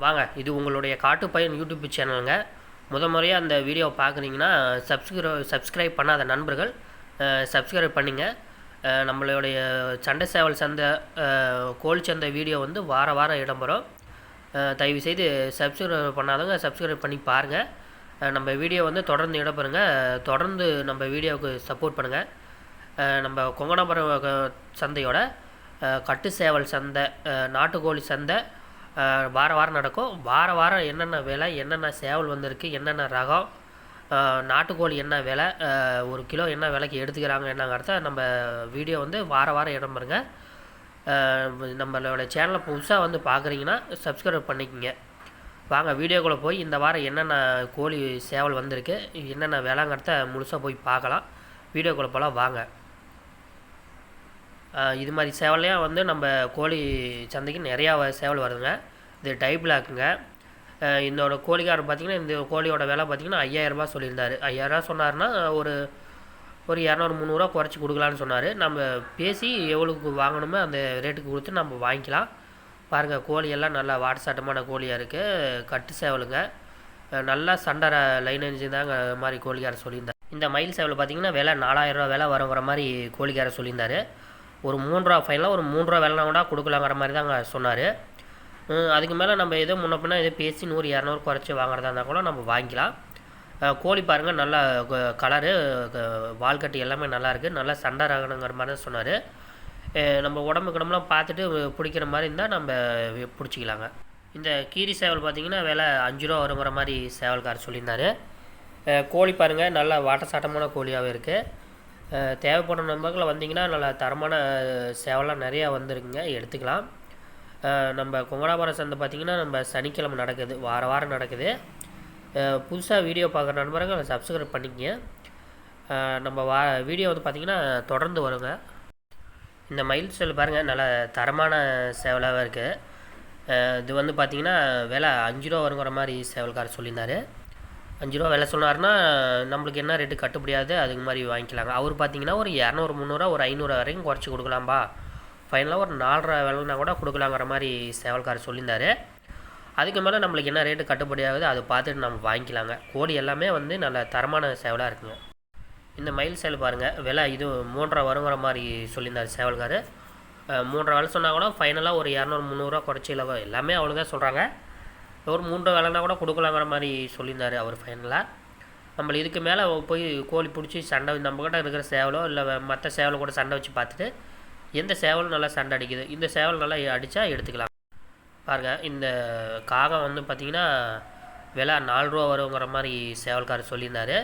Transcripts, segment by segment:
வாங்க, இது உங்களுடைய காட்டுப்பயன் யூடியூப் சேனலுங்க. முறையாக அந்த வீடியோவை பார்க்குறீங்கன்னா சப்ஸ்கிரைப் பண்ணாத நண்பர்கள் சப்ஸ்கிரைப் பண்ணிங்க. நம்மளுடைய சண்டை சேவல் சந்தை, கோழி சந்தை வீடியோ வந்து வாரம் இடம்பெறும். தயவுசெய்து சப்ஸ்கிரைப் பண்ணாதவங்க சப்ஸ்கிரைப் பண்ணி பாருங்கள். நம்ம வீடியோ வந்து தொடர்ந்து இடம்பெறுங்க. தொடர்ந்து நம்ம வீடியோவுக்கு சப்போர்ட் பண்ணுங்கள். நம்ம கொங்கணாபுரம் சந்தையோட கட்டு சேவல் சந்தை, நாட்டுக்கோழி சந்தை வாரம் நடக்கும். வாரம் என்னென்ன விலை, என்னென்ன சேவல் வந்திருக்கு, என்னென்ன ரகம், நாட்டுக்கோழி என்ன விலை, ஒரு கிலோ என்ன விலைக்கு எடுத்துக்கிறாங்க என்னங்கிறத நம்ம வீடியோ வந்து வாரம் இடம்பெறுங்க. நம்மளோட சேனலை புதுசாக வந்து பார்க்குறீங்கன்னா சப்ஸ்கிரைப் பண்ணிக்கோங்க. வாங்க வீடியோக்குள்ளே போய் இந்த வாரம் என்னென்ன கோழி சேவல் வந்திருக்கு, என்னென்ன விலைங்கிறத முழுசாக போய் பார்க்கலாம். வீடியோக்குள்ளே போகலாம் வாங்க. இது மாதிரி சேவலையாக வந்து நம்ம கோழி சந்தைக்கு நிறையா சேவல் வருதுங்க. இது டை பிளாக்குங்க. இதோட கோழிக்காரர் பார்த்திங்கன்னா, இந்த கோழியோட விலை பார்த்திங்கன்னா 5000 சொல்லியிருந்தார். 5000 சொன்னார்னா ஒரு 200-300 குறைச்சி கொடுக்கலான்னு சொன்னார். நம்ம பேசி எவ்வளோக்கு வாங்கணுமோ அந்த ரேட்டுக்கு கொடுத்து நம்ம வாங்கிக்கலாம். பாருங்கள், கோழியெல்லாம் நல்லா வாட்டசாட்டமான கோழியாக இருக்குது. கட்டு சேவலுங்க. நல்லா சண்டை லைனேஜ் தாங்க மாதிரி கோழிக்காரர் சொல்லியிருந்தார். இந்த மயில் சேவல் பார்த்திங்கன்னா விலை 4000 விலை வர மாதிரி கோழிக்காரர் சொல்லியிருந்தார். ஒரு 3 ரூபா ஃபைனலாக ஒரு 3 ரூபா விலைனா கூட கொடுக்கலாங்கிற மாதிரி தாங்க சொன்னார். அதுக்கு மேலே நம்ம எதோ முன்ன பின்னா எதோ பேசி 100-200 குறைச்சி வாங்குறதா இருந்தால் கூட நம்ம வாங்கிக்கலாம். கோழி பாருங்கள், நல்லா கலரு, வால்கட்டி எல்லாமே நல்லாயிருக்கு. நல்லா சண்டை ரகணுங்கிற மாதிரி தான் சொன்னார். நம்ம உடம்புலாம் பார்த்துட்டு பிடிக்கிற மாதிரி இருந்தால் நம்ம பிடிச்சிக்கலாங்க. இந்த கீரி சேவல் பார்த்திங்கன்னா விலை 5 ரூபா வருங்கிற மாதிரி சேவல்காரர் சொல்லியிருந்தார். கோழி பாருங்கள், நல்லா வாட்டசாட்டமான கோழியாகவே இருக்குது. தேவைப்படும் நண்பர்களை வந்திங்கன்னா நல்லா தரமான சேவலாம் நிறையா வந்திருக்குங்க, எடுத்துக்கலாம். நம்ம கொங்கணாபுரம் சந்தை பார்த்திங்கன்னா நம்ம சனிக்கிழமை நடக்குது, வாரம் நடக்குது. புதுசாக வீடியோ பார்க்குற நண்பர்கள் சப்ஸ்கிரைப் பண்ணிக்கங்க. நம்ம வீடியோ வந்து பார்த்திங்கன்னா தொடர்ந்து வருங்க. இந்த மயில் சேவல் பாருங்கள், நல்ல தரமான சேவலாக இருக்குது. இது வந்து பார்த்திங்கன்னா விலை 5 ரூபா வருங்கிற மாதிரி சேவல்காரர் சொல்லியிருந்தார். 5 ரூபா விலை சொன்னார்னா நம்மளுக்கு என்ன ரேட்டு கட்டுப்படியாது, அதுக்கு மாதிரி வாங்கிக்கலாங்க. அவர் பார்த்திங்கன்னா ஒரு 200-300 ஒரு 500 வரைக்கும் குறைச்சி கொடுக்கலாம்பா, ஃபைனலாக ஒரு 4 ரூபா விலைனா கூட கொடுக்கலாங்கிற மாதிரி சேவல்காரர் சொல்லியிருந்தார். அதுக்கு மேலே நம்மளுக்கு என்ன ரேட்டு கட்டுப்படியாகுது அதை பார்த்துட்டு நம்ம வாங்கிக்கலாங்க. கோழி எல்லாமே வந்து நல்ல தரமான சேவலாக இருக்குங்க. இந்த மயில் சேவல் பாருங்கள், விலை இது 3 ரூபா வருங்கிற மாதிரி சொல்லியிருந்தார் சேவல்காரர். 3 ரூபா விலை சொன்னால் கூட ஃபைனலாக ஒரு 200-300 குறைச்சி எல்லாமே அவ்வளோ தான் சொல்கிறாங்க. ஒரு 3 ரூபா விலைனா கூட கொடுக்கலாங்கிற மாதிரி சொல்லியிருந்தார் அவர் ஃபைனலாக. நம்ம இதுக்கு மேலே போய் கோழி பிடிச்சி சண்டை, நம்மக்கிட்ட இருக்கிற சேவலோ இல்லை மற்ற சேவலை கூட சண்டை வச்சு பார்த்துட்டு எந்த சேவலும் நல்லா சண்டை அடிக்குது, இந்த சேவல் நல்லா அடித்தா எடுத்துக்கலாம். பாருங்கள், இந்த காகம் வந்து பார்த்திங்கன்னா விலை 4 ரூபா வருங்கிற மாதிரி சேவல்காரர் சொல்லியிருந்தார்.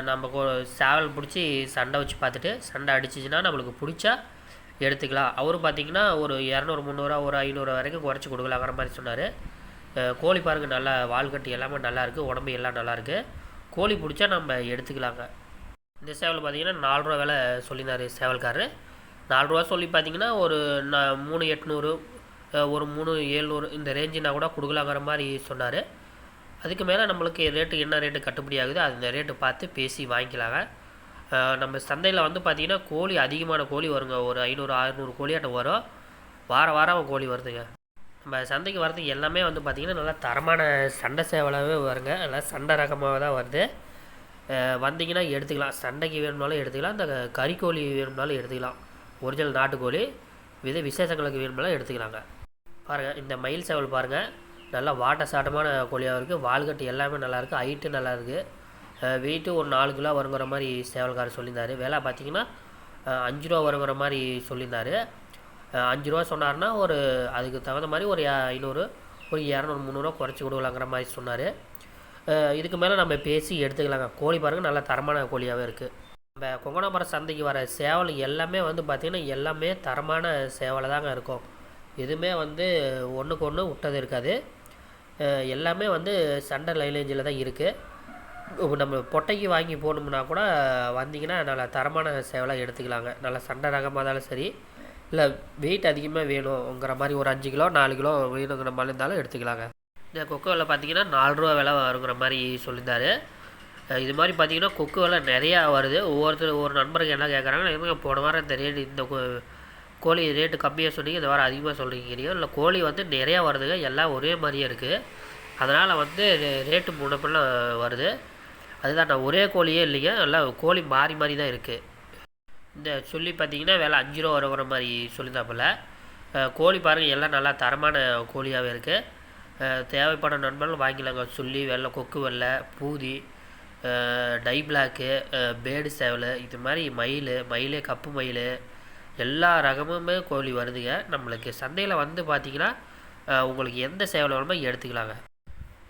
நம்ம சேவல் பிடிச்சி சண்டை வச்சு பார்த்துட்டு சண்டை அடிச்சிச்சின்னா நம்மளுக்கு பிடிச்சா எடுத்துக்கலாம். அவர் பார்த்திங்கன்னா ஒரு 200-300 ஒரு 500 வரைக்கும் குறைச்சி கொடுக்கலாங்கிற மாதிரி சொன்னார். கோழி பாருங்கள், நல்லா வால்கட்டி எல்லாமே நல்லாயிருக்கு, உடம்பு எல்லாம் நல்லாயிருக்கு. கோழி பிடிச்சா நம்ம எடுத்துக்கலாங்க. இந்த சேவல் பார்த்திங்கன்னா 4 ரூபா விலை சொல்லியிருந்தார் சேவல்காரர். 4 ரூபா சொல்லி பார்த்திங்கன்னா ஒரு 3800 ஒரு 3700 இந்த ரேஞ்சுனா கூட கொடுக்கலாங்கிற மாதிரி சொன்னார். அதுக்கு மேலே நம்மளுக்கு ரேட்டு என்ன ரேட்டு கட்டுப்படி ஆகுது அந்த ரேட்டு பார்த்து பேசி வாங்கிக்கலாங்க. நம்ம சந்தையில் வந்து பார்த்திங்கன்னா கோழி அதிகமான கோழி வருங்க, ஒரு 500-600 கோழியாட்டம் வரும். வாரம் கோழி வருதுங்க. நம்ம சந்தைக்கு வரதுக்கு எல்லாமே வந்து பார்த்திங்கன்னா நல்லா தரமான சண்டை சேவலாகவே வருங்க. நல்லா சண்டை ரகமாக தான் வருது. வந்திங்கன்னா எடுத்துக்கலாம். சண்டைக்கு வேணும்னாலும் எடுத்துக்கலாம், இந்த கறிக்கோழி வேணும்னாலும் எடுத்துக்கலாம். ஒரிஜினல் நாட்டுக்கோழி விசேஷங்களுக்கு வேணும்னாலும் எடுத்துக்கலாங்க. பாருங்கள், இந்த மயில் சேவல் பாருங்கள், நல்லா வாட்டசாட்டமான கோழியாக இருக்குது. வால்கட்டு எல்லாமே நல்லாயிருக்கு, ஹைட்டு நல்லாயிருக்கு. வெயிட்டு ஒரு 4 கிலோ வருங்கிற மாதிரி சேவல்காரர் சொல்லியிருந்தார். விலை பார்த்திங்கன்னா 5 ரூபா வருங்கிற மாதிரி சொல்லியிருந்தார். 5 ரூபா சொன்னார்னா ஒரு அதுக்கு தகுந்த மாதிரி ஒரு 500 ஒரு 200-300 குறைச்சி கொடுக்கலாங்கிற மாதிரி சொன்னார். இதுக்கு மேலே நம்ம பேசி எடுத்துக்கலாங்க. கோழி பாருங்கள், நல்லா தரமான கோழியாகவே இருக்குது. நம்ம கொங்கணாபுரம் சந்தைக்கு வர சேவல் எல்லாமே வந்து பார்த்திங்கன்னா எல்லாமே தரமான சேவலை தாங்க இருக்கும். எதுவுமே வந்து ஒன்றுக்கு ஒன்று விட்டது இருக்காது. எல்லாமே வந்து சண்டை லைலேஜில் தான் இருக்குது. இப்போ நம்ம பொட்டைக்கு வாங்கி போகணும்னா கூட வந்திங்கன்னா நல்லா தரமான சேவலாக எடுத்துக்கலாங்க. நல்லா சண்டை ரகமாக இருந்தாலும் சரி, இல்லை வெயிட் அதிகமாக வேணுங்கிற மாதிரி ஒரு 5 கிலோ 4 கிலோ வேணுங்கிற மாதிரி இருந்தாலும் எடுத்துக்கலாங்க. இந்த கொக்கு விலை பார்த்திங்கன்னா 4 ரூபா விலை வருங்கிற மாதிரி சொல்லியிருந்தார். இது மாதிரி பார்த்திங்கன்னா கொக்கு விலை நிறையா வருது. ஒவ்வொரு நண்பருக்கு என்ன கேட்குறாங்கன்னா, போன வாரம் இந்த ரேட்டு இந்த கோழி ரேட்டு கம்மியாக சொன்னீங்க, இந்த வாரம் அதிகமாக சொல்கிறீங்க. இல்லை கோழி வந்து நிறையா வருதுங்க, எல்லாம் ஒரே மாதிரியே இருக்குது. அதனால் வந்து ரேட்டு முன்ன பின்ன வருது. அதுதான் நான் ஒரே கோழியே இல்லைங்க, எல்லாம் கோழி மாறி மாறி தான் இருக்குது. இந்த சொல்லி பார்த்தீங்கன்னா விலை 5 ரூபா வர மாதிரி சொல்லியிருந்தாப்புல. கோழி பாருங்கள் எல்லாம் நல்லா தரமான கோழியாகவே இருக்குது. தேவைப்பட நண்பர்கள் வாங்கிக்கலாங்க. சொல்லி வெள்ளை, கொக்கு வெள்ளை, பூதி, டை பிளாக்கு, பேடு சேவல், இது மாதிரி மயில், கப்பு மயில், எல்லா ரகமுமே கோழி வருதுங்க. நம்மளுக்கு சந்தையில் வந்து பார்த்திங்கன்னா உங்களுக்கு எந்த சேவல் வேணுமோ எடுத்துக்கலாங்க.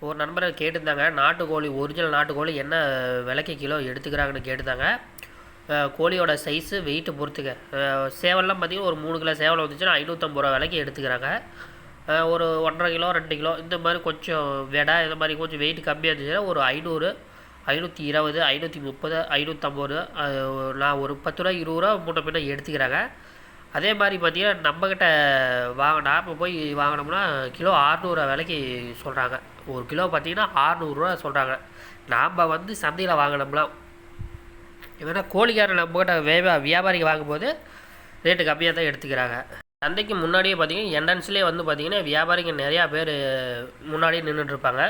ஒரு நண்பரை கேட்டிருந்தாங்க, நாட்டுக்கோழி ஒரிஜினல் நாட்டுக்கோழி என்ன விலைக்கு கிலோ எடுத்துக்கிறாங்கன்னு கேட்டுருந்தாங்க. கோழியோட சைஸு வெயிட்டு பொறுத்துங்க. சேவல்லாம் பார்த்திங்கன்னா ஒரு 3 கிலோ சேவல் வந்துச்சுன்னா 550 ரூபா விலைக்கு எடுத்துக்கிறாங்க. ஒரு 1.5 கிலோ 2 கிலோ இந்த மாதிரி கொஞ்சம் வெடை இந்த மாதிரி கொஞ்சம் வெயிட் கம்மியாக இருந்துச்சுன்னா ஒரு 500, 520, 530, 550, நான் ஒரு 10 ரூபா 20 ரூபா முன்ன பின்ன எடுத்துக்கிறாங்க. அதே மாதிரி பார்த்திங்கன்னா நம்மக்கிட்ட நாம் போய் வாங்கினோம்னா கிலோ 600 விலைக்கு சொல்கிறாங்க. ஒரு கிலோ பார்த்திங்கன்னா 600 ரூபா சொல்கிறாங்க. நாம் வந்து சந்தையில் வாங்கினோம்லாம் ஏன்னா கோழிக்காரன் நம்மக்கிட்ட வியாபாரிக்கு வாங்கும்போது ரேட்டு கம்மியாக தான் எடுத்துக்கிறாங்க. சந்தைக்கு முன்னாடியே பார்த்திங்கன்னா என்ட்ரன்ஸ்லேயே வந்து பார்த்திங்கன்னா வியாபாரிங்க நிறையா பேர் முன்னாடியே நின்றுட்டுருப்பாங்க.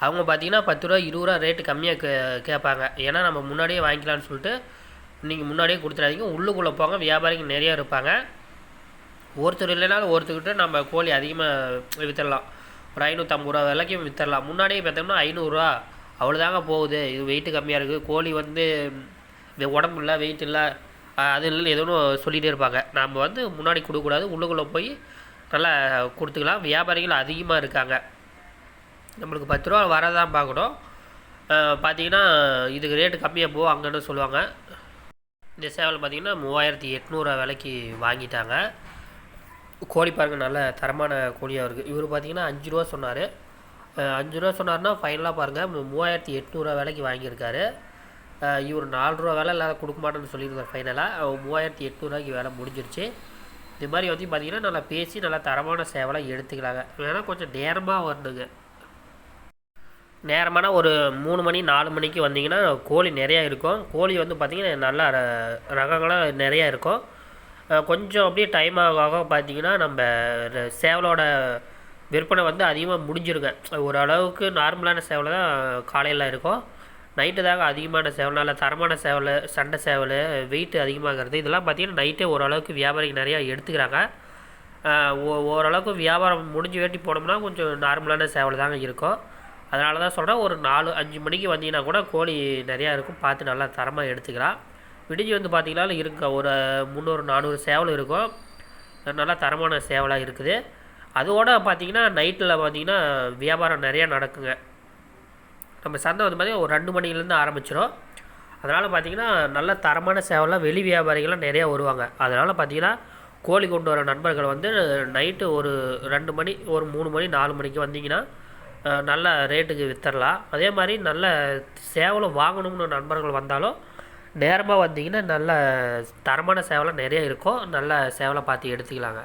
அவங்க பார்த்திங்கன்னா 10 ரூபா 20 ரூபா ரேட்டு கம்மியாக கேட்பாங்க. ஏன்னா நம்ம முன்னாடியே வாங்கிக்கலான்னு சொல்லிட்டு நீங்கள் முன்னாடியே கொடுத்துடாதீங்க. உள்ளுக்குள்ளே போங்க, வியாபாரிங்க நிறையா இருப்பாங்க. ஒருத்தர் இல்லைனாலும் ஒருத்தர்கிட்ட நம்ம கோழி அதிகமாக விற்றுடலாம். ஒரு 550 ரூபா விலைக்கும் விற்றுடலாம். முன்னாடியே பார்த்தோம்னா 500 ரூபா அவ்வளோதாங்க போகுது, இது வெயிட்டு கம்மியாக இருக்குது, கோழி வந்து உடம்பு இல்லை, வெயிட் இல்லை, அது இல்லைன்னு எதுவும் சொல்லிகிட்டே இருப்பாங்க. நம்ம வந்து முன்னாடி கொடுக்கக்கூடாது, உள்ளுக்குள்ளே போய் நல்லா கொடுத்துக்கலாம். வியாபாரிகள் அதிகமாக இருக்காங்க. நம்மளுக்கு 10 ரூபா வரதான் பார்க்கணும். பார்த்திங்கன்னா இதுக்கு ரேட்டு கம்மியாக போகும் அங்கன்னு சொல்லுவாங்க. இந்த சேவல் பார்த்திங்கன்னா 3800 விலைக்கு வாங்கிட்டாங்க. கோழி பாருங்கள் நல்ல தரமான கோழியாக இருக்குது. இவர் பார்த்திங்கன்னா 5 ரூபா சொன்னார். 5 ரூபா சொன்னார்னா ஃபைனலாக பாருங்கள் 3800 விலைக்கு வாங்கியிருக்காரு. இவர் 4 ரூபா விலை இல்லாத கொடுக்க மாட்டேன்னு சொல்லியிருக்காரு. ஃபைனலாக 3800 விலை முடிஞ்சிருச்சு. இது மாதிரி வந்து பார்த்திங்கன்னா நல்லா பேசி நல்லா தரமான சேவலாக எடுத்துக்கலாங்க. வேணால் கொஞ்சம் நேரமாக வரணுங்க. நேரமான ஒரு 3 மணி 4 மணிக்கு வந்தீங்கன்னா கோழி நிறையா இருக்கும். கோழி வந்து பார்த்திங்கன்னா நல்லா ரகங்களாக நிறையா இருக்கும். கொஞ்சம் அப்படியே டைம் ஆக பார்த்திங்கன்னா நம்ம சேவலோட விற்பனை வந்து அதிகமாக முடிஞ்சிருங்க. ஓரளவுக்கு நார்மலான சேவலை தான் காலையில் இருக்கும். நைட்டு தாங்க அதிகமான சேவல், நல்ல தரமான சேவல், சண்டை சேவல், வெயிட் அதிகமாகிறது, இதெல்லாம் பார்த்திங்கன்னா நைட்டே ஓரளவுக்கு வியாபாரிக்கு நிறையா எடுத்துக்கிறாங்க. ஓரளவுக்கு வியாபாரம் முடிஞ்சு வேட்டி போனோம்னா கொஞ்சம் நார்மலான சேவல் தாங்க இருக்கும். அதனால தான் சொல்கிறேன், ஒரு 4-5 மணிக்கு வந்தீங்கன்னா கூட கோழி நிறையா இருக்கும், பார்த்து நல்லா தரமாக எடுத்துக்கலாம். விடிஞ்சு வந்து பார்த்திங்கன்னா இருக்க ஒரு 300-400 சேவல் இருக்கும். நல்லா தரமான சேவலாக இருக்குது. அதோடு பார்த்திங்கன்னா நைட்டில் பார்த்திங்கன்னா வியாபாரம் நிறையா நடக்குங்க. நம்ம சந்தை வந்து பார்த்திங்கன்னா ஒரு 2 மணிலேருந்து ஆரம்பிச்சிடும். அதனால் பார்த்திங்கன்னா நல்ல தரமான சேவலாம் வெளி வியாபாரிகள்லாம் நிறையா வருவாங்க. அதனால் பார்த்திங்கன்னா கோழி கொண்டு வர நண்பர்கள் வந்து நைட்டு ஒரு 2 மணி, ஒரு 3 மணி 4 மணிக்கு வந்தீங்கன்னா நல்ல ரேட்டுக்கு விற்றுடலாம். அதே மாதிரி நல்ல சேவலும் வாங்கணும்னு நண்பர்கள் வந்தாலும் நேரமாக வந்தீங்கன்னா நல்ல தரமான சேவலாம் நிறைய இருக்கும். நல்ல சேவலை பார்த்து எடுத்துக்கலாங்க.